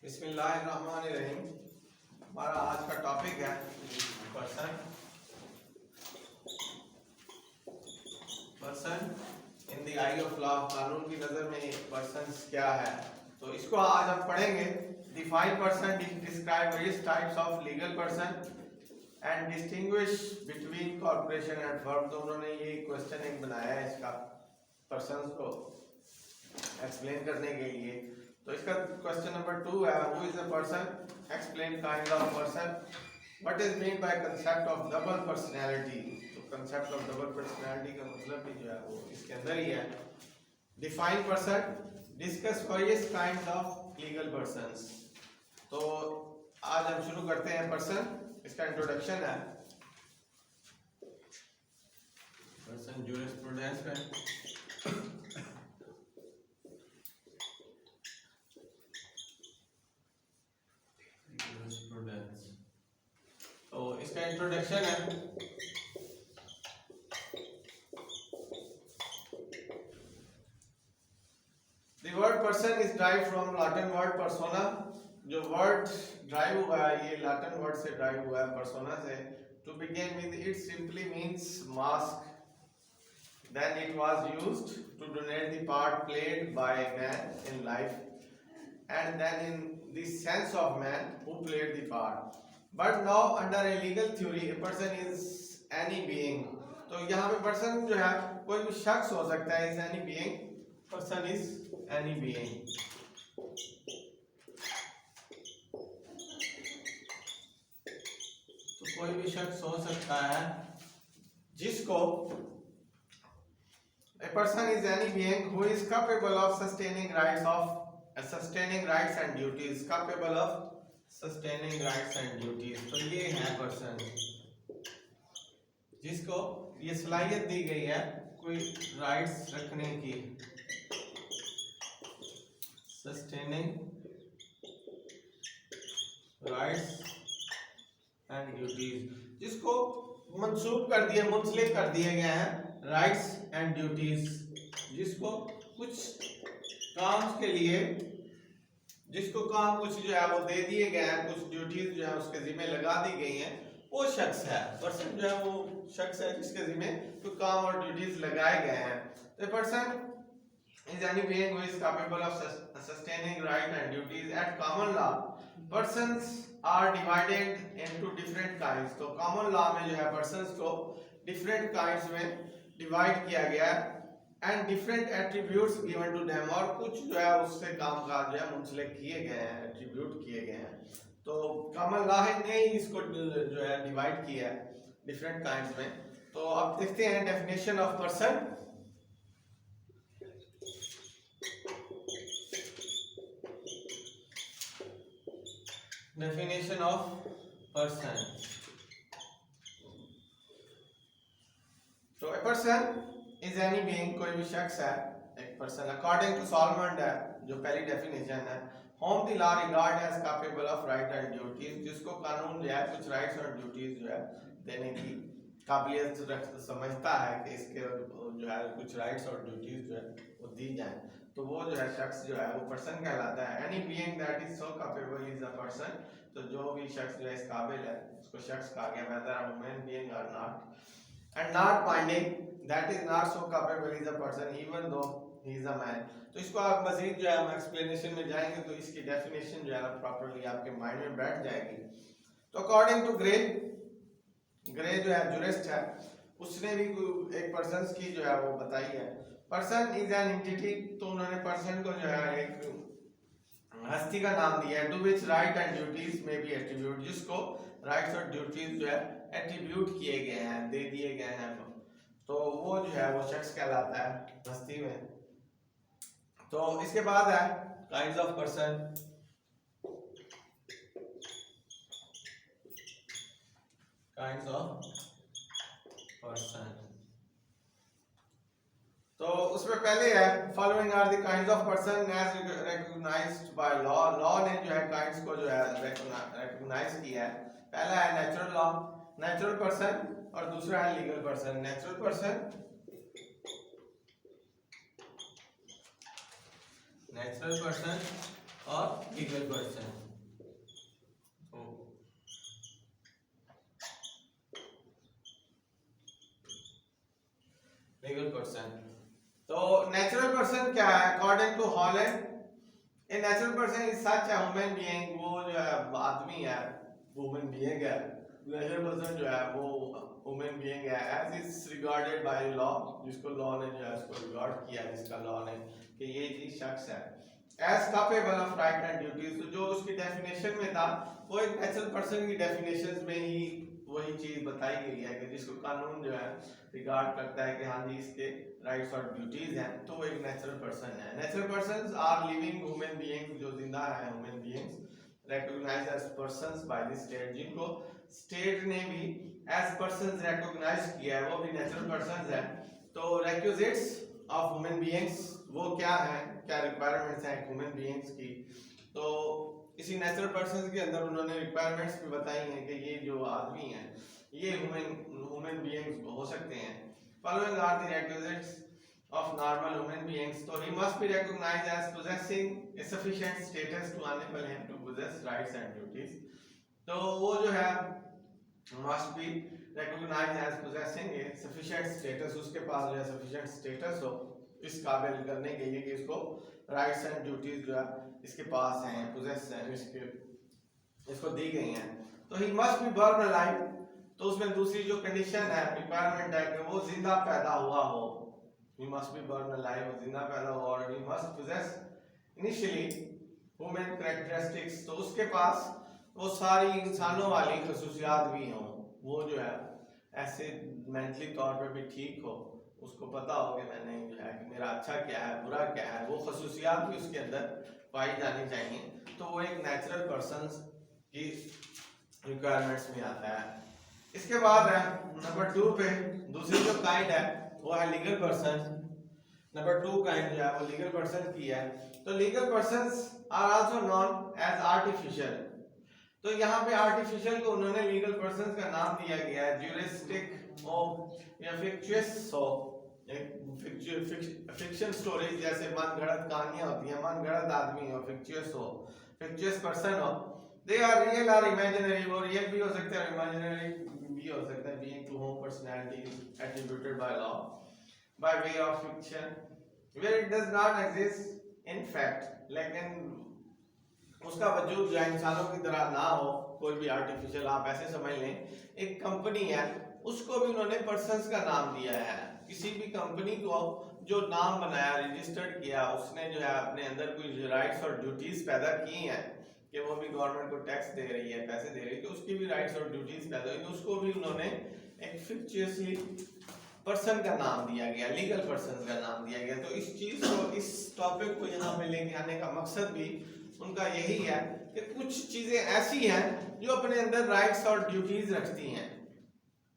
बिस्मिल्लाहिर्रहमानिर्रहीम। हमारा आज का टॉपिक है person person in the I of law. कानून की नज़र में पर्सन क्या है, तो इसको आज हम पढ़ेंगे। Define person, describe various types of legal person and distinguish between corporation and firm. तो उन्होंने ये क्वेश्चन एक बनाया है इसका पर्सन को एक्सप्लेन करने के लिए। तो इसका क्वेश्चन नंबर 2 है, who is a person, explain kind of person, what is mean by concept of double personality. तो कांसेप्ट ऑफ डबल पर्सनालिटी का मतलब भी जो है वो इसके अंदर ही है। Define person, discuss various kinds of legal persons. तो आज हम शुरू करते हैं पर्सन। इसका इंट्रोडक्शन है पर्सन जूरिस्प्रूडेंस में। तो इसका इंट्रोडक्शन है, The word person is derived from Latin word persona। जो वर्ड ड्राइव हुआ है ये लैटिन वर्ड से ड्राइव हुआ है persona से। To begin with, it simply means mask. Then it was used to denote the part played by man in life, and then in the sense of man who played the part. But now under a legal theory, a person is any being। तो यहाँ पे person जो है कोई भी शख्स हो सकता है। is any being, person is any being। तो कोई भी शख्स हो सकता है जिसको a person is any being who is capable of sustaining rights and duties, capable of sustaining rights and duties। तो ये है पर्सन जिसको ये सलाहियत दी गई है कोई राइट्स रखने की, sustaining rights and duties, जिसको मंसूब कर दिए, मुंसलिक कर दिए गए हैं राइट्स एंड ड्यूटीज, जिसको कुछ काम के लिए, जिसको काम कुछ जो है वो दे दिए गए हैं, कुछ ड्यूटीज जो है उसके जिम्मे लगा दी गई हैं, वो शख्स है। पर्सन जो है वो शख्स है जिसके जिम्मे तो काम और ड्यूटीज लगाए गए हैं। तो person is any being who is capable of sustaining right and duties। At common law, persons are divided into different kinds। तो common law में जो है persons को different kinds में divide किया गया है, and different attributes given to them। और कुछ जो है उससे काम काज जो है मुंसलिक किए गए हैं, attribute किए गए हैं। तो common law ने ही इसको जो है divide किया है different kinds में। तो अब देखते हैं definition of person। Definition of person। तो a person is any being, कोई भी शख्स है एक पर्सन। अकॉर्डिंग टू सॉलमंड है जो पहली डेफिनेशन है, whom the law regard as capable of right and duties, जिसको कानून जो है कुछ राइट्स और ड्यूटीज जो है देने की काबिलियत समझता है कि इसके जो है कुछ राइट्स और ड्यूटीज जो है वो दी जाए, तो वो जो है शख्स जो है वो पर्सन कहलाता है। Any being that is so capable is a person. तो जो भी शख्स जो है इस काबिल है उसको शख्स कहा गया, वेदर अ ह्यूमन बीइंग और not. And not finding that is not so capable is a person even though he is a man. तो इसको आप मजीद जो है हम एक्सप्लेनेशन में जाएंगे तो इसकी डेफिनेशन जो है ना प्रॉपर्ली आपके माइंड में बैठ जाएगी। तो अकॉर्डिंग टू ग्रे जो है जुरिस्ट है, उसने भी एक पर्सन की जो है वो बताई है। Person is an entity. तो उन्होंने पर्सन को जो है एक हस्ती का नाम दिया है। To which right and duties में बी एट्रीब्यूट, जिसको राइट्स और ड्यूटीज जो है एट्रीब्यूट किए गए हैं, दे दिए गए हैं, तो वो जो है वो शख्स कहलाता है हस्ती में। तो इसके बाद है kinds of person. Kinds of person, तो उसमें पहले है following are the kinds of person as recognised by law. Law ने जो है काइंड्स को जो है रिकॉग्नाइज किया है। पहला है नेचुरल लॉ, नेचुरल पर्सन, और दूसरा है legal person. Natural person natural person और लीगल पर्सन। लीगल पर्सन तो नेचुरल पर्सन क्या है? According to Holland, a natural person is such a human being, वो जो है आदमी है, ह्यूमन बीइंग है। नेचुरल पर्सन जो है वो ह्यूमन बीइंग है as is regarded by law, जिसको लॉ ने जो है उसको रिगार्ड किया, जिसका लॉ ने कि ये चीज शख्स है as capable of right and duties. तो जो उसकी डेफिनेशन में था वो एक नेचुरल पर्सन की डेफिनेशन में ही वही चीज बताई गई है कि जिसको कानून जो है रिगार्ड करता है कि हाँ जी इसके राइट्स और ड्यूटीज हैं, तो वो एक नेचुरल पर्सन है। Natural persons are living human beings, जो जिंदा है human beings recognised as persons by the state, जिनको स्टेट ने भी एज पर्संस रिकॉग्नाइज किया है, वो भी नेचुरल पर्संस है। तो रिक्विजिट्स ऑफ ह्यूमन बीइंग्स वो क्या है, क्या रिक्वायरमेंट्स हैं ह्यूमन बीइंग्स की, तो इसी नेचुरल पर्सन के अंदर उन्होंने रिक्वायरमेंट्स भी बताई हैं कि ये जो आदमी है ये ह्यूमन बीइंग्स हो सकते हैं। Following are the requisites of normal human beings, so he must be recognized as possessing a sufficient status to enable him to possess rights and duties। तो वो जो है must be recognized as possessing a sufficient status, उसके पास जो है sufficient status हो इस काबिल करने के लिए कि इसको rights and duties जो है इसके पास हैं, possess हैं, इसको दी गई हैं। तो he must be born alive, तो उसमें दूसरी जो कंडीशन है, रिक्वायरमेंट है कि वो जिंदा पैदा हुआ हो, he must be born alive, वो जिंदा पैदा हुआ, और he must possess initially human characteristics, तो उसके पास वो सारी इंसानों वाली खसूसियात भी हों, वो जो है ऐसे मेंटली तौर पे भी ठीक हो, उसको पता हो कि मैंने जो है कि मेरा अच्छा क्या है बुरा क्या है, वो खसूसियात भी उसके अंदर पाई जानी चाहिए। तो वो एक नेचुरल पर्सन की रिक्वायरमेंट्स में आता है। इसके बाद है नंबर 2 पे दूसरी जो काइंड है वो है लीगल पर्सन। नंबर 2 काइंड जो है वो लीगल पर्सन की है। तो legal persons are also known as artificial, तो यहाँ पे आर्टिफिशियल को उन्होंने लीगल पर्संस का नाम दिया गया है, ज्यूरिस्टिक हो या फिक्चुअस हो, फिक्शन स्टोरीज जैसे मन गढ़ंत कहानियां होती हैं, मन गढ़ंत आदमी हो, फिक्चुअस हो, फिक्चुअस पर्सन हो। दे आर रियल और इमेजिनरी, वो रियल भी हो सकते हैं और इमेजिनरी भी हो सकता है, being to whom personality attributed by law by way of fiction where it does not exist in fact, लेकिन उसका वजूद जो है इंसानों की तरह ना हो, कोई भी आर्टिफिशियल आप ऐसे समझ लें एक कंपनी है उसको भी उन्होंने पर्संस का नाम दिया है। किसी भी कंपनी को जो नाम बनाया रजिस्टर्ड किया उसने जो है अपने अंदर कुछ राइट्स और ड्यूटीज पैदा की हैं कि वो भी गवर्नमेंट को टैक्स दे रही है, पैसे दे रही है, तो उसकी भी राइट्स और ड्यूटीज पैदा हुई, तो उसको भी उन्होंने एक फिक्चुअसली पर्सन का नाम दिया गया, लीगल पर्सन का नाम दिया गया। तो इस चीज को, इस टॉपिक को यहाँ पे लेके आने का मकसद भी उनका यही है कि कुछ चीजें ऐसी हैं जो अपने अंदर राइट्स और ड्यूटीज रखती हैं,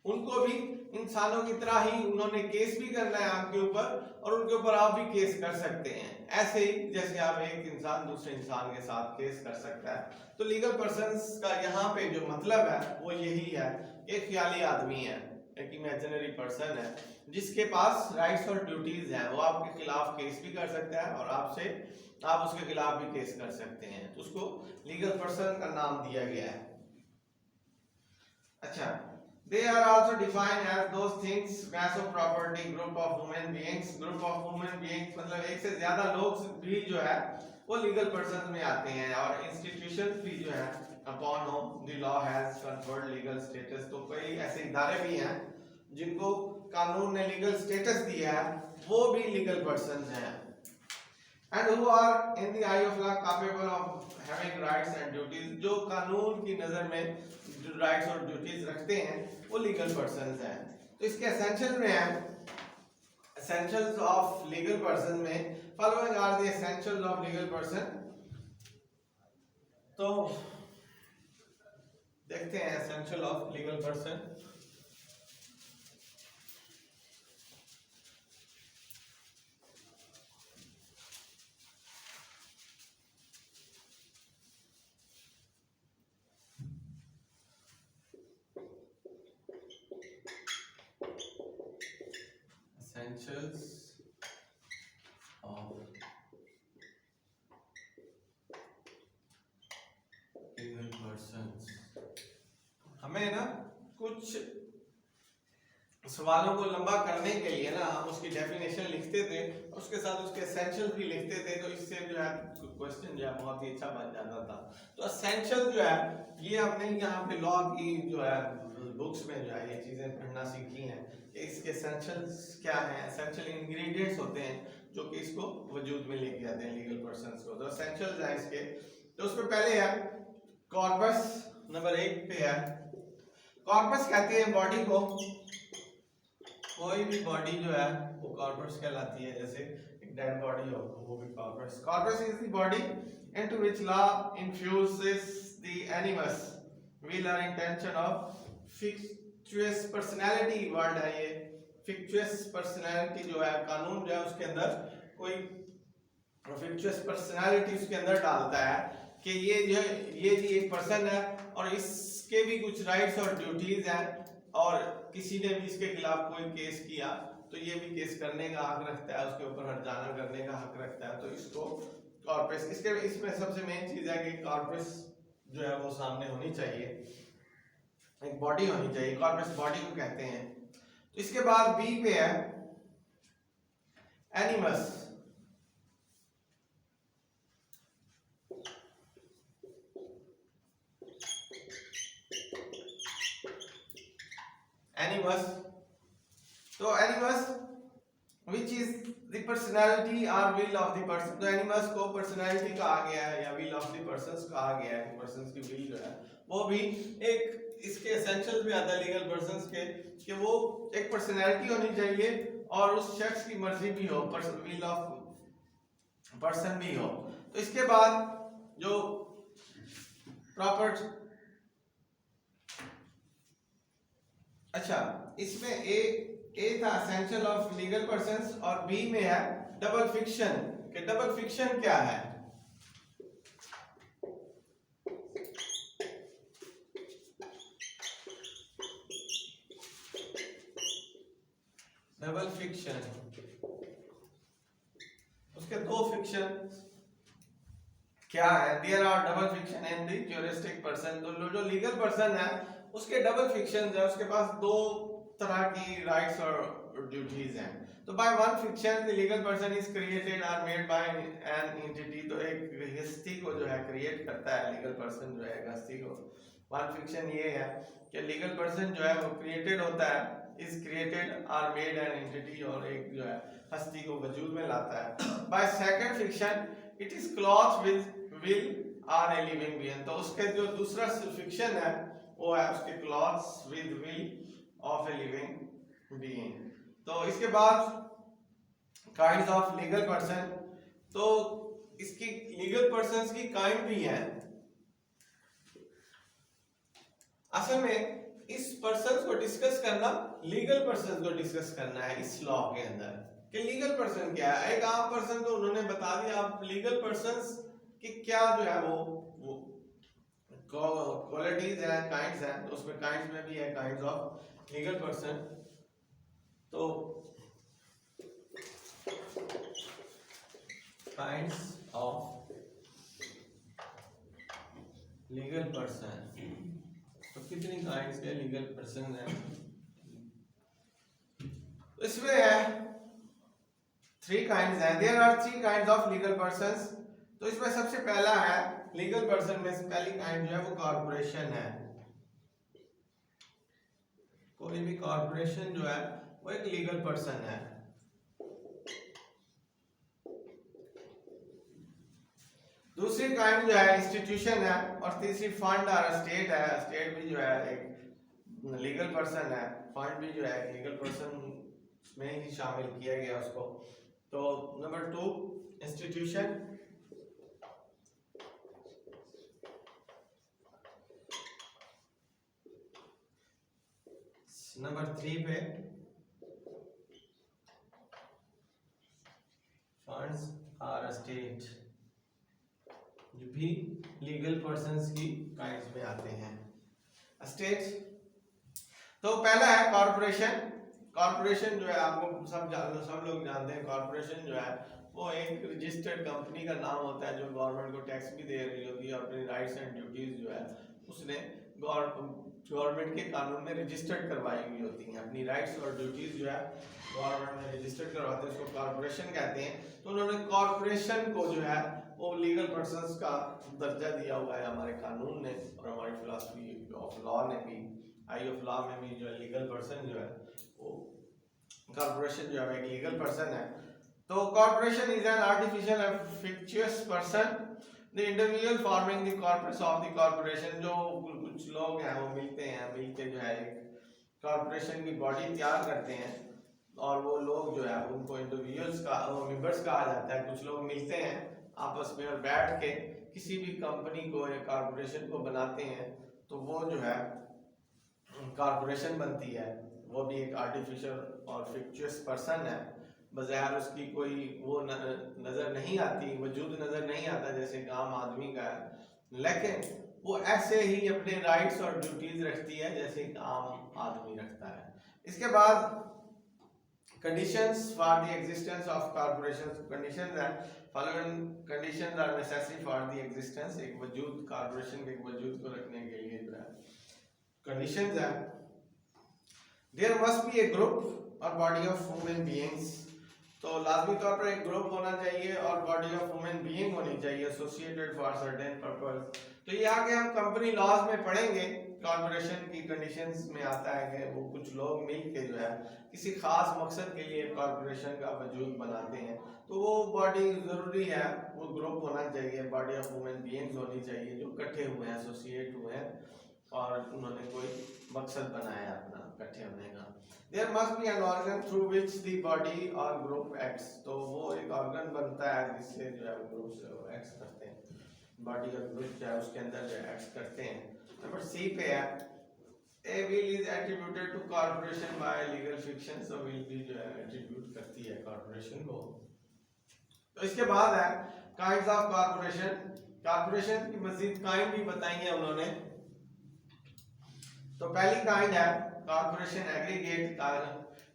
उनको भी इंसानों की तरह ही उन्होंने केस भी करना है आपके ऊपर और उनके ऊपर आप भी केस कर सकते हैं, ऐसे ही जैसे आप एक इंसान दूसरे इंसान के साथ केस कर सकता है। तो लीगल पर्संस का यहाँ पे जो मतलब है वो यही है, एक ख्याली आदमी है, एक इमेजिनरी पर्सन है जिसके पास राइट्स और ड्यूटीज हैं, वो आपके खिलाफ केस भी कर सकता है और आप उसके खिलाफ भी केस कर सकते हैं, तो उसको लीगल पर्सन का नाम दिया गया है। अच्छा, they are also defined as those things, mass of property, group of human beings, group of human beings मतलब एक से ज्यादा लोग भी जो है वो लीगल पर्सन में आते हैं, और इंस्टीट्यूशंस भी जो है upon whom the law has conferred legal status, तो कई ऐसे इदारे भी हैं जिनको कानून ने लीगल स्टेटस दिया है, वो भी लीगल पर्सन्स हैं, and who are in the eye of law capable of having rights and duties, जो कानून की नजर में जो राइट्स और ड्यूटीज रखते हैं वो लीगल पर्सन्स हैं। तो इसके एसेंशियल में है, एसेंशियल्स ऑफ लीगल पर्सन में following are the essentials of legal person. तो देखते हैं essential of legal person. Essentials of persons. हमें ना कुछ सवालों को लंबा करने के लिए ना हम उसकी डेफिनेशन लिखते थे, उसके साथ उसके एसेंशियल भी लिखते थे, तो इससे जो है क्वेश्चन जो है बहुत ही अच्छा बन जाता था। तो एसेंशियल जो है ये हमने यहाँ पे लॉ की जो है बुक्स में जो है ये चीजें पढ़ना सीखी हैं। इसके एसेंशियल्स क्या हैं, एसेंशियल इंग्रेडिएंट्स होते हैं जो कि इसको वजूद में लेके आते हैं लीगल पर्सन्स को। तो एसेंशियल्स हैं इसके, तो उसमें पहले है कॉर्पस, नंबर 1 पे है। कॉर्पस कहते हैं बॉडी को, कोई भी बॉडी जो है वो कॉर्पस कहलाती है, जैसे एक डेड बॉडी हो वो भी corpus. Corpus is the body into which law infuses the animus will or intention of fictitious personality. Word है ये फिक्चुअस पर्सनालिटी जो है, कानून जो है उसके अंदर कोई फिक्चुअस पर्सनालिटी उसके अंदर डालता है कि ये जो ये जी एक पर्सन है और इसके भी कुछ राइट्स और ड्यूटीज हैं, और किसी ने भी इसके खिलाफ कोई केस किया तो ये भी केस करने का हक रखता है, उसके ऊपर हर्जाना करने का हक रखता है। तो इसको कॉर्पस, इसके इसमें सबसे मेन चीज है कि कॉर्पस जो है वो सामने होनी चाहिए, एक बॉडी होनी चाहिए, कॉर्पस बॉडी को कहते हैं। तो इसके बाद बी पे है एनिमस। एनिमस, तो एनिमस विच इज द पर्सनैलिटी और विल ऑफ द पर्सन। तो एनिमस को पर्सनैलिटी कहा गया है या विल ऑफ द पर्सन्स कहा गया है, पर्सन्स की विल जो है वो भी एक इसके एसेंशियल भी आता है लीगल पर्सन्स के, कि वो एक पर्सनैलिटी होनी चाहिए और उस शख्स की मर्जी भी हो, विल ऑफ पर्सन भी हो। तो इसके बाद जो प्रॉपर, अच्छा इसमें ए था एसेंशियल ऑफ लीगल पर्सन्स और बी में है डबल फिक्शन। कि डबल फिक्शन क्या है? डबल फिक्शन, उसके दो फिक्शन क्या है? There are double fiction in the juristic person. तो जो लीगल पर्सन है उसके डबल फिक्शन है, उसके पास दो तरह की राइट्स और ड्यूटीज हैं। तो by one fiction the legal person is created और मेड बाय एन एंटिटी। तो एक हस्ती को जो है क्रिएट करता है लीगल पर्सन, जो है हस्ती को। वन फिक्शन ये है कि लीगल पर्सन जो है वो क्रिएटेड होता है, इज क्रिएटेड और मेड एन एंटिटी, और एक जो है हस्ती को वजूद में लाता है। By second fiction it is cloth with will और ए लिविंग बीइंग। तो उसके जो दूसरा फिक्शन है वो है उसके clothes with will of a living being. तो इसके बाद काइंड्स ऑफ लीगल पर्सन, तो इसकी लीगल पर्सन्स की काइंड भी है। असल में इस पर्सन को डिस्कस करना, लीगल पर्सन को डिस्कस करना है इस लॉ के अंदर कि लीगल पर्सन क्या है। एक आम पर्सन तो उन्होंने बता दिया, आप लीगल पर्सन्स कि क्या जो है वो क्वालिटीज हैं, काइंड्स हैं। तो उसमें काइंड्स में भी है काइंड्स ऑफ लीगल पर्सन। तो काइंड्स ऑफ लीगल पर्सन, तो कितनी काइंड्स के लीगल पर्सन हैं? तो इसमें है 3 काइंड्स हैं। There are 3 kinds of legal persons. तो इसमें सबसे पहला है लीगल पर्सन में से पहली काइंड जो है वो कॉर्पोरेशन है। कोई भी कॉर्पोरेशन जो है वो एक लीगल पर्सन है। दूसरी काइंड जो है इंस्टीट्यूशन है, और तीसरी फंड और स्टेट है। स्टेट भी जो है एक लीगल पर्सन है, फंड भी जो है एक लीगल पर्सन में ही शामिल किया गया उसको। तो नंबर 2 इंस्टीट्यूशन, नंबर 3 पे फंड्स और स्टेट, जो भी लीगल पर्सन्स की काइंड्स में आते हैं। स्टेट, तो पहला है कॉर्पोरेशन। कॉर्पोरेशन जो है आपको सब लोग जानते हैं, कॉर्पोरेशन जो है वो एक रजिस्टर्ड कंपनी का नाम होता है जो गवर्नमेंट को टैक्स भी दे रही होती है और अपनी राइट्स एंड ड्यूटीज जो है उसने गवर्नमेंट के कानून में रजिस्टर्ड करवाई हुई होती हैं, अपनी राइट्स और ड्यूटीज जो है गवर्नमेंट में रजिस्टर्ड करवाते हैं, उसको कॉर्पोरेशन कहते हैं। तो उन्होंने कॉर्पोरेशन को जो है वो लीगल पर्सन्स का दर्जा दिया हुआ है हमारे कानून ने और हमारी फिलॉसफी ऑफ लॉ ने भी, आई ऑफ लॉ में भी जो है लीगल पर्सन जो है वो कॉर्पोरेशन जो है एक लीगल पर्सन है। तो corporation is an artificial and fictitious person, the individual forming the corpus of the corporation. जो कुछ लोग हैं वो मिलते हैं, मिलके जो है एक कॉर्पोरेशन की बॉडी तैयार करते हैं और वो लोग जो है उनको इंडिविजुअल्स का मेंबर्स कहा जाता है। कुछ लोग मिलते हैं आपस में और बैठ के किसी भी कंपनी को या कॉर्पोरेशन को बनाते हैं, तो वो जो है कॉर्पोरेशन बनती है। वो भी एक आर्टिफिशियल और फिक्टिशियस पर्सन है, बज़ाहिर उसकी कोई वो नज़र नहीं आती, वजूद नज़र नहीं आता जैसे एक आम आदमी का है, लेकिन वो ऐसे ही अपने राइट्स और ड्यूटीज रखती है जैसे एक आम आदमी रखता है। इसके बाद conditions for the existence of corporations, conditions are following conditions are necessary for the existence, एक वजूद कॉर्पोरेशन के एक वजूद को रखने के लिए जो है conditions है, there must be a group or body of human beings, तो लाजमी तौर पर एक ग्रुप होना चाहिए और बॉडी ऑफ ह्यूमन बीइंग होनी चाहिए एसोसिएटेड फॉर सर्टेन पर्पस। तो ये आगे हम कंपनी लॉज में पढ़ेंगे, कॉर्पोरेशन की कंडीशंस में आता है कि वो कुछ लोग मिल के जो है किसी खास मकसद के लिए कॉर्पोरेशन का वजूद बनाते हैं, तो वो बॉडी ज़रूरी है, वो ग्रुप होना चाहिए, बॉडी ऑफ ह्यूमन बीइंग्स होनी चाहिए जो इकट्ठे हुए हैं, एसोसिएट हुए हैं और उन्होंने कोई मकसद बनाया अपना इकट्ठे होने का। There must be an organ through which the body or group acts, तो वो एक ऑर्गन बनता है जिससे जो है ग्रुप एक्ट करते हैं, बॉडी और ग्रुप जो है उसके अंदर जो एक्ट करते हैं। नंबर सी पे है A will is attributed to corporation by legal fiction, so will भी जो है attribute करती है कॉर्पोरेशन को। तो इसके बाद है काइंड्स ऑफ कॉर्पोरेशन, कॉर्पोरेशन की मजीद काइंड भी बताई है उन्होंने। तो पहली काइंड है कॉर्पोरेशन एग्रीगेट,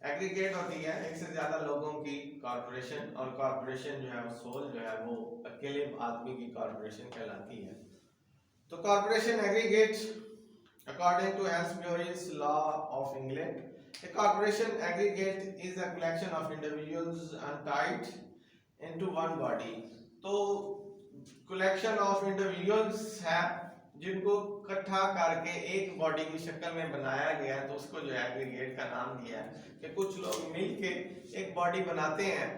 एग्रीगेट होती है एक से ज्यादा लोगों की कॉर्पोरेशन, और कॉर्पोरेशन जो है वो सोल जो है वो अकेले आदमी की कॉर्पोरेशन कहलाती है। तो corporation aggregate according to Halsbury's law of England, a corporation aggregate is a collection of individuals untied into one body, तो collection of individuals है जिनको इकट्ठा करके एक बॉडी की शक्ल में बनाया गया है, तो उसको जो एग्रीगेट का नाम दिया है कि कुछ लोग मिलके एक बॉडी बनाते हैं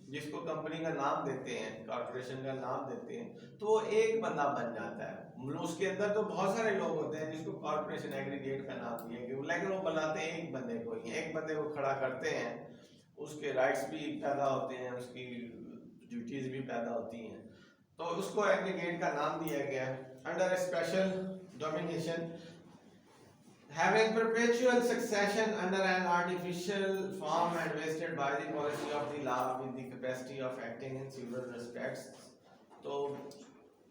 जिसको कंपनी का नाम देते हैं, कॉर्पोरेशन का नाम देते हैं, तो वो एक बंदा बन जाता है। उसके अंदर तो बहुत सारे लोग होते हैं जिसको कॉर्पोरेशन एग्रीगेट का नाम दिया गया, लेकिन वो बनाते हैं एक बंदे को ही, एक बंदे को खड़ा करते हैं, उसके राइट्स भी पैदा होते हैं, उसकी ड्यूटीज भी पैदा होती हैं, तो उसको एग्रीगेट का नाम दिया गया है। Under a special domination, having perpetual succession under an artificial form and vested by the policy of the law with the capacity of acting in several respects, तो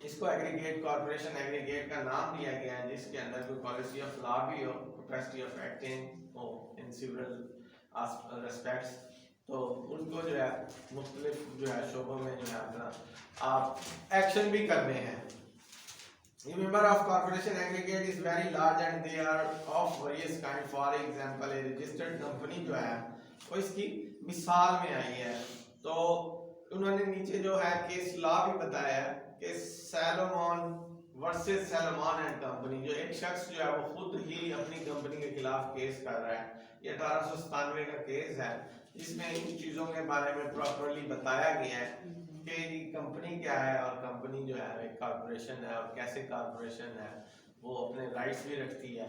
इसको एग्रीगेट कॉर्पोरेशन एग्रीगेट का नाम दिया गया है जिसके अंदर कोई पॉलिसी ऑफ लॉ भी हो, कैपेसिटी ऑफ एक्टिंग हो इन सेवरल रेस्पेक्ट्स, तो उनको जो है मुख्तलिफ जो है शोबों में जो है अपना आप एक्शन भी करने हैं। The member of corporation aggregate is very large and they are of various kind. For example, a registered company जो है वो इसकी मिसाल में आई है। तो उन्होंने नीचे जो है केस लॉ भी बताया है कि Salomon versus Salomon and company, जो एक शख्स जो है वो खुद ही अपनी कंपनी के खिलाफ केस कर रहा है, ये 1897 का केस है जिसमें इन चीज़ों के बारे में प्रॉपरली बताया गया है कि कंपनी क्या है और कंपनी जो है एक कॉर्पोरेशन है और कैसे कॉर्पोरेशन है वो अपने राइट्स भी रखती है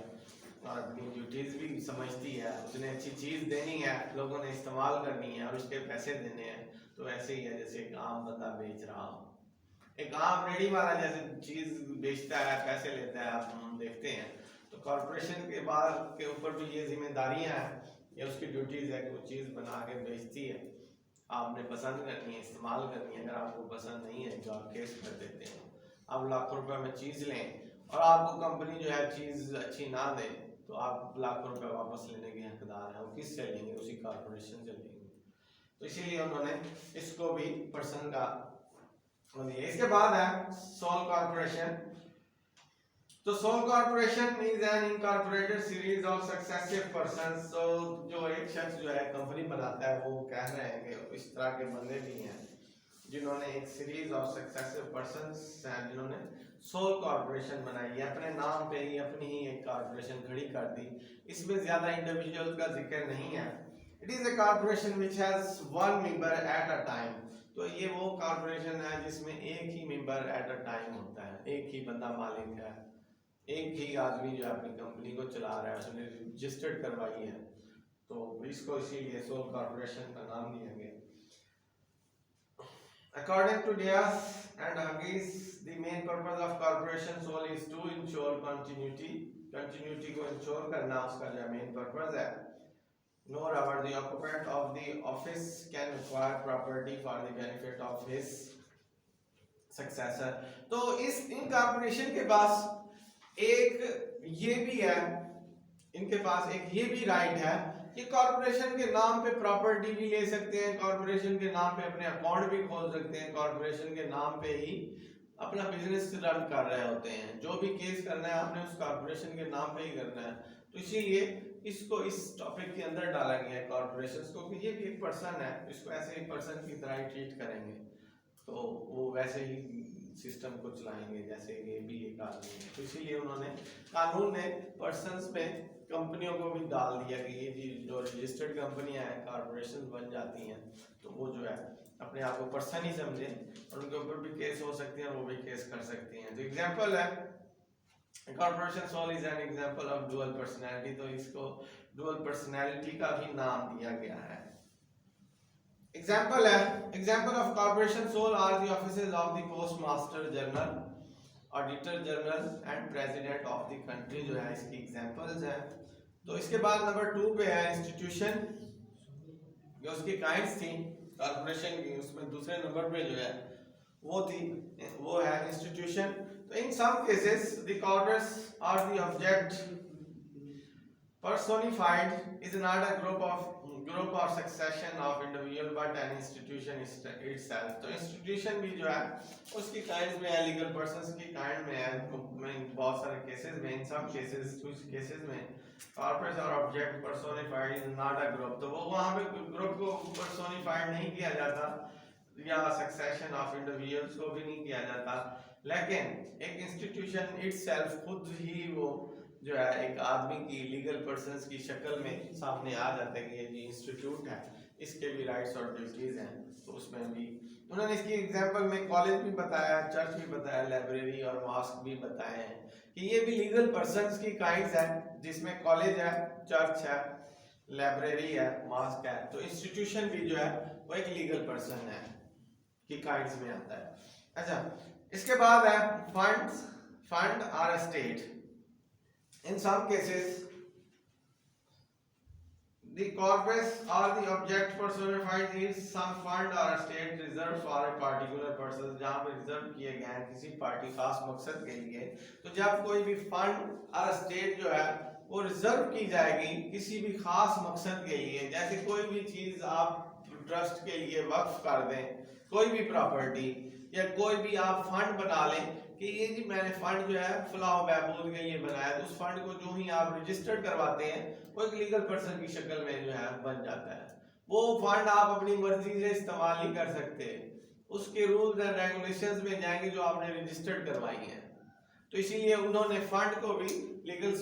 और अपनी ड्यूटीज भी समझती है, उसने अच्छी चीज़ देनी है, लोगों ने इस्तेमाल करनी है और उसके पैसे देने हैं। तो ऐसे ही है जैसे एक आम बंदा बेच रहा हो, एक आम रेडी वाला जैसे चीज़ बेचता है, पैसे लेता है, आप हम देखते हैं। तो कॉर्पोरेशन के बाद के ऊपर भी ये जिम्मेदारियाँ हैं, ये उसकी ड्यूटीज़ है कि वो चीज़ बना के बेचती है, आपने पसंद करनी है, इस्तेमाल करनी है, अगर आपको पसंद नहीं है तो आप केस कर देते हैं। आप लाखों रुपए में चीज़ लें और आपको कंपनी जो है चीज़ अच्छी ना दे तो आप लाखों रुपए वापस लेने के हकदार हैं, वो किससे लेंगे? उसी कॉर्पोरेशन से लेंगे। तो इसीलिए उन्होंने इसको भी पर्सन का दिया। इसके बाद है सोल कॉर्पोरेशन। तो sole corporation is an incorporated series of successive persons. तो जो एक शख्स जो है कंपनी बनाता है वो कह रहे हैं कि इस तरह के बंदे भी हैं जिन्होंने एक सीरीज ऑफ सक्सेसिव पर्संस हैं जिन्होंने सोल कॉर्पोरेशन बनाई है, अपने नाम पे ही अपनी ही एक कॉर्पोरेशन खड़ी कर दी। इसमें ज्यादा इंडिविजुअल का जिक्र नहीं है। It is a corporation which has one member at a time. तो ये वो कॉर्पोरेशन है जिसमें एक ही मेंबर एट अ टाइम होता है, एक ही बंदा मालिक है, एक ही आदमी जो अपनी कंपनी को चला रहा है, उसने रजिस्टर्ड करवाई है, तो इसको इसीलिए सोल कॉर्पोरेशन का नाम दिया गया। According to Diaz and Huggies, the main purpose of corporation soul is to ensure continuity को ensure करना उसका जो main purpose है। Moreover, the occupant of the office can acquire property for the benefit of his successor। तो इन corporation के पास एक ये भी है, इनके पास एक ये भी राइट है कि कॉर्पोरेशन के नाम पे प्रॉपर्टी भी ले सकते हैं, कॉर्पोरेशन के नाम पे अपने अकाउंट भी खोल सकते हैं, कॉर्पोरेशन के नाम पे ही अपना बिजनेस रन कर रहे होते हैं। जो भी केस करना है आपने उस कॉर्पोरेशन के नाम पे ही करना है। तो इसीलिए इसको इस टॉपिक के अंदर डाला गया है कॉर्पोरेशंस को कि ये भी एक पर्सन है, इसको ऐसे ही पर्सन की तरह ही ट्रीट करेंगे, तो वो वैसे ही सिस्टम को चलाएंगे जैसे ये भी एक आदमी है। तो इसीलिए उन्होंने कानून ने पर्सन्स में कंपनियों को भी डाल दिया कि ये जो रजिस्टर्ड कंपनियां हैं कॉर्पोरेशन बन जाती हैं, तो वो जो है अपने आप को पर्सन ही समझे और उनके ऊपर भी केस हो सकते हैं, वो भी केस कर सकती हैं। तो एग्जांपल है corporation sole is an example of dual personality. तो इसको डुअल पर्सनैलिटी का भी नाम दिया गया है। एग्जाम्पल है, example of corporation sole are the offices of the postmaster general, auditor general and president of the country, जो है इसकी एग्जांपल्स हैं। तो इसके बाद नंबर 2 पे है इंस्टीट्यूशन, जो उसकी काइंड्स थी कॉर्पोरेशन की, उसमें दूसरे नंबर पे जो है वो है इंस्टीट्यूशन। तो in some cases the corporates are the object personified is not a group or succession of individual but an institution itself। तो इंस्टीट्यूशन भी जो है उसकी काइंड में है, लीगल पर्संस की काइंड में है, बहुत सारे केसेस में, इन सम केसेस कुछ केसेस में कॉर्पोरेट्स और object personified is not a group. तो वो वहां पे ग्रुप को पर्सोनिफाइड नहीं किया जाता या सक्सेशन ऑफ इंडिविजुअल्स को भी नहीं किया जाता, लेकिन एक इंस्टीट्यूशन इटसेल्फ खुद ही वो जो है एक आदमी की लीगल पर्सन्स की शक्ल में सामने आ जाता है कि ये जी इंस्टीट्यूट है, इसके भी राइट्स और ड्यूटीज हैं। तो उसमें भी उन्होंने इसकी एग्जांपल में कॉलेज भी बताया, चर्च भी बताया, लाइब्रेरी और मॉस्क भी बताए हैं कि ये भी लीगल पर्सन्स की काइंड्स है, जिसमें कॉलेज है, चर्च है, लाइब्रेरी है, मॉस्क है। तो इंस्टीट्यूशन भी जो है वो एक लीगल पर्सन है की काइंड्स में आता है। अच्छा, इसके बाद है fund are state. In some cases, the corpus or the object personified is some fund or estate reserved for a particular person, जहाँ पे रिजर्व किए गए हैं किसी पार्टी खास मकसद के लिए। तो जब कोई भी फंड और estate जो है वो रिजर्व की जाएगी किसी भी खास मकसद के लिए, जैसे कोई भी चीज आप ट्रस्ट के लिए वक्फ कर दें, कोई भी प्रॉपर्टी या कोई भी आप फंड बना लें कि ये जी मैंने फंड जो है फलाह बहबूद के लिए बनाया, तो उस फंड को जो ही आप रजिस्टर्ड करवाते हैं वो एक लीगल पर्सन की शक्ल में जो है बन जाता है। वो फंड आप अपनी मर्जी से इस्तेमाल नहीं कर सकते, उसके रूल्स एंड रेगुलेशंस में जाएंगे जो आपने रजिस्टर्ड करवाई हैं। तो इसीलिए उन्होंने फंड को भी लीगल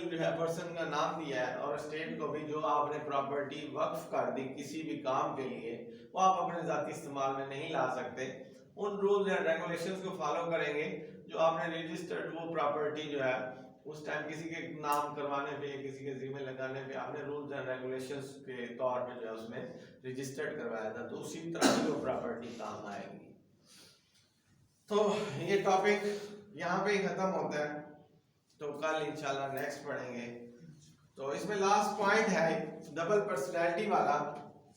जो है पर्सन का नाम दिया है, और स्टेट को भी जो आपने प्रॉपर्टी वक्फ कर दी किसी भी काम के लिए वो आप अपने जाती इस्तेमाल में नहीं ला सकते, उन रूल्स एंड रेगुलेशंस को फॉलो करेंगे जो आपने रजिस्टर्ड वो प्रॉपर्टी जो है उस टाइम किसी के नाम करवाने पे किसी के जिम्मे लगाने पे आपने रूल्स एंड रेगुलेशंस के तौर पे जो है उसमें रजिस्टर्ड करवाया था, तो उसी तरह की वो प्रॉपर्टी काम आएगी। तो ये टॉपिक यहाँ पे ही खत्म होता है, तो कल इंशाल्लाह नेक्स्ट पढ़ेंगे। तो इसमें लास्ट पॉइंट है डबल पर्सनैलिटी वाला,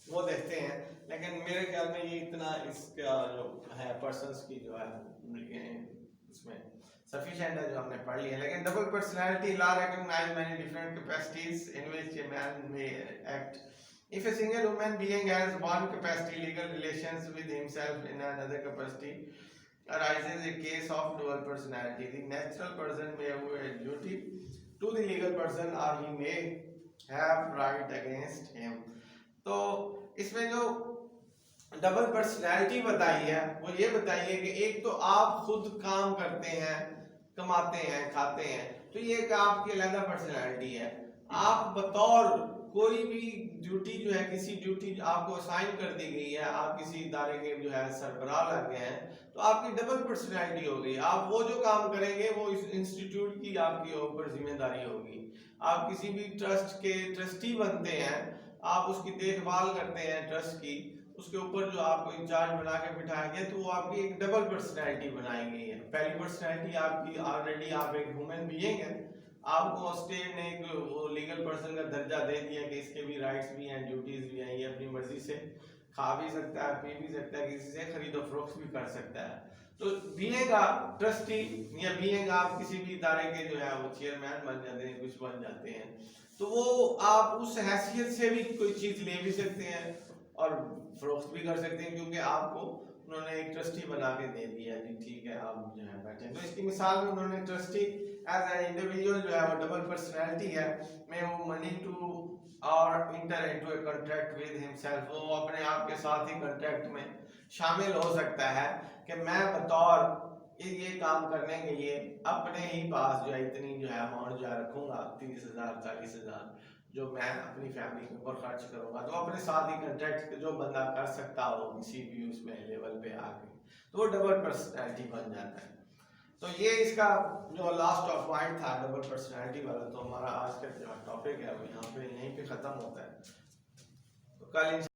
वो देखते हैं, लेकिन मेरे ख्याल में ये इतना इसका जो है पर्सन्स की जो है इसमें सफिशिएंट है जो हमने पढ़ लिया। लेकिन double personality law recognise many different capacities in which a man may act. If a single human being has one capacity, legal relations with himself in another capacity, arises a case of dual personality. The natural person may owe a duty to the legal person or he may have right against him. तो इसमें जो double personality बताई है वो ये बताइए कि एक तो आप खुद काम करते हैं, कमाते हैं, खाते हैं, तो ये एक आपकी अलग पर्सनैलिटी है। आप बतौर कोई भी ड्यूटी जो है, किसी ड्यूटी आपको असाइन कर दी गई है, आप किसी इदारे के जो है सरबराह लग गए हैं, तो आपकी डबल पर्सनैलिटी होगी। आप वो जो काम करेंगे वो इस इंस्टीट्यूट की आपकी ऊपर जिम्मेदारी होगी। आप किसी भी ट्रस्ट के ट्रस्टी बनते हैं, आप उसकी देखभाल करते हैं ट्रस्ट की, उसके ऊपर जो आपको इंचार्ज बना के बिठाया गया, तो वो आपकी एक डबल पर्सनैलिटी बनाई गई है। पहली पर्सनैलिटी आपकी ऑलरेडी आप एक ह्यूमन बीइंग है, आपको स्टेट ने एक वो लीगल पर्सन का दर्जा दे दिया कि इसके भी राइट्स भी हैं, ड्यूटीज भी हैं, ये अपनी मर्जी से खा भी सकता है, पी भी सकता है, किसी से खरीदो फरोख्त भी कर सकता है। तो बीइंग आप ट्रस्टी या बीइंग आप किसी भी इदारे के जो है वो चेयरमैन बन जाते हैं, कुछ बन जाते हैं, तो वो आप उस हैसियत से भी कोई चीज ले भी सकते हैं और फरोख्त भी कर सकते हैं, क्योंकि आपको उन्होंने एक ट्रस्टी बना के दे दिया जी, ठीक है आप जो है बैठे। तो इसकी मिसाल में उन्होंने ट्रस्टी एज एन इंडिविजुअल जो है वो डबल पर्सनैलिटी है, मैं वो मनी टू और inter into a contract with himself, वो अपने आप के साथ ही कॉन्ट्रैक्ट में शामिल हो सकता है कि मैं बतौर ये काम करने के लिए अपने ही पास जो है इतनी जो है अमाउंट जो है रखूंगा, 30,000 40,000 जो मैं अपनी फैमिली के ऊपर खर्च करूंगा, तो अपने साथ ही कॉन्ट्रैक्ट जो बंदा कर सकता हो किसी भी उसमें लेवल पे आके, तो वो डबल पर्सनैलिटी बन जाता है। तो ये इसका जो लास्ट ऑफ पॉइंट था डबल पर्सनैलिटी वाला, तो हमारा आज का जो टॉपिक है वो यहाँ पे यहीं पे खत्म होता है। तो कल